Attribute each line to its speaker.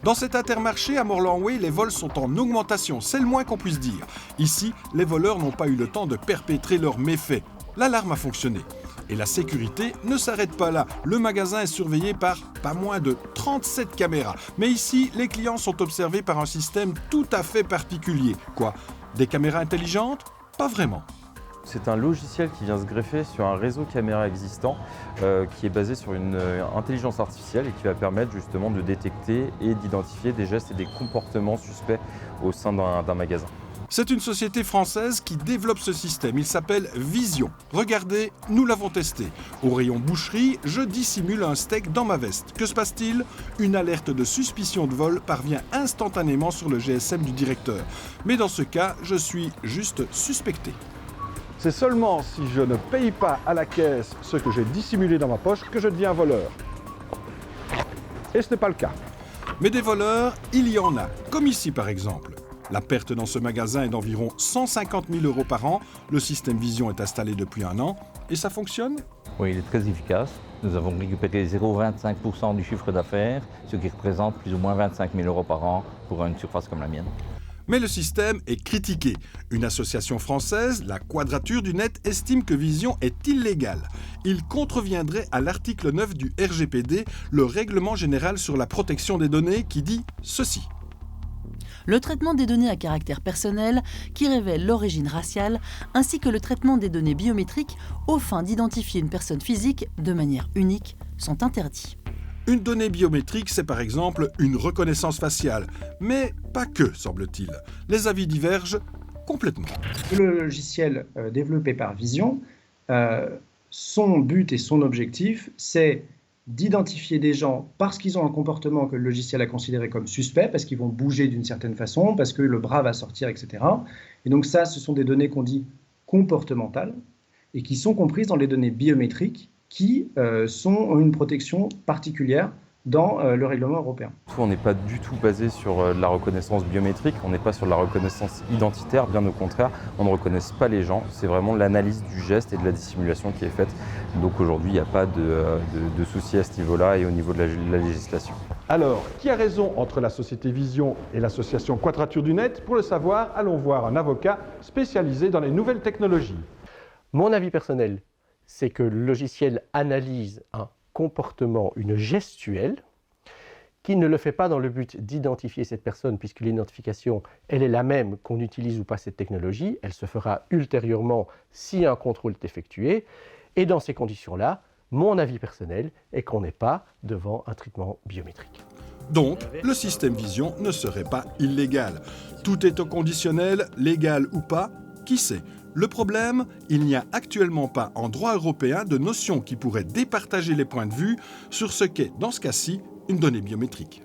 Speaker 1: Dans cet Intermarché à Morlanway, les vols sont en augmentation, c'est le moins qu'on puisse dire. Ici, les voleurs n'ont pas eu le temps de perpétrer leurs méfaits. L'alarme a fonctionné. Et la sécurité ne s'arrête pas là. Le magasin est surveillé par pas moins de 37 caméras. Mais ici, les clients sont observés par un système tout à fait particulier. Quoi ? Des caméras intelligentes ? Pas vraiment.
Speaker 2: C'est un logiciel qui vient se greffer sur un réseau caméra existant qui est basé sur une intelligence artificielle et qui va permettre justement de détecter et d'identifier des gestes et des comportements suspects au sein d'un magasin.
Speaker 1: C'est une société française qui développe ce système. Il s'appelle Vision. Regardez, nous l'avons testé. Au rayon boucherie, je dissimule un steak dans ma veste. Que se passe-t-il ? Une alerte de suspicion de vol parvient instantanément sur le GSM du directeur. Mais dans ce cas, je suis juste suspecté.
Speaker 3: C'est seulement si je ne paye pas à la caisse ce que j'ai dissimulé dans ma poche que je deviens voleur. Et ce n'est pas le cas.
Speaker 1: Mais des voleurs, il y en a, comme ici par exemple. La perte dans ce magasin est d'environ 150 000 € par an. Le système Vision est installé depuis 1 an. Et ça fonctionne ?
Speaker 4: Oui, il est très efficace. Nous avons récupéré 0,25% du chiffre d'affaires, ce qui représente plus ou moins 25 000 € par an pour une surface comme la mienne.
Speaker 1: Mais le système est critiqué. Une association française, la Quadrature du Net, estime que Vision est illégal. Il contreviendrait à l'article 9 du RGPD, le Règlement général sur la protection des données, qui dit ceci.
Speaker 5: Le traitement des données à caractère personnel qui révèle l'origine raciale, ainsi que le traitement des données biométriques aux fins d'identifier une personne physique de manière unique, sont interdits.
Speaker 1: Une donnée biométrique, c'est par exemple une reconnaissance faciale. Mais pas que, semble-t-il. Les avis divergent complètement.
Speaker 6: Le logiciel développé par Vision, son but et son objectif, c'est d'identifier des gens parce qu'ils ont un comportement que le logiciel a considéré comme suspect, parce qu'ils vont bouger d'une certaine façon, parce que le bras va sortir, etc. Et donc ça, ce sont des données qu'on dit comportementales et qui sont comprises dans les données biométriques qui ont une protection particulière dans le règlement européen.
Speaker 2: On n'est pas du tout basé sur la reconnaissance biométrique, on n'est pas sur la reconnaissance identitaire, bien au contraire, on ne reconnaît pas les gens, c'est vraiment l'analyse du geste et de la dissimulation qui est faite. Donc aujourd'hui, il n'y a pas de souci à ce niveau-là et au niveau de la législation.
Speaker 3: Alors, qui a raison entre la société Vision et l'association Quadrature du Net ? Pour le savoir, allons voir un avocat spécialisé dans les nouvelles technologies.
Speaker 7: Mon avis personnel, c'est que le logiciel analyse un comportement, une gestuelle, qui ne le fait pas dans le but d'identifier cette personne, puisque l'identification, elle est la même qu'on utilise ou pas cette technologie, elle se fera ultérieurement si un contrôle est effectué, et dans ces conditions-là, mon avis personnel est qu'on n'est pas devant un traitement biométrique.
Speaker 1: Donc, le système Vision ne serait pas illégal. Tout est au conditionnel, légal ou pas, qui sait ? Le problème, il n'y a actuellement pas en droit européen de notion qui pourrait départager les points de vue sur ce qu'est, dans ce cas-ci, une donnée biométrique.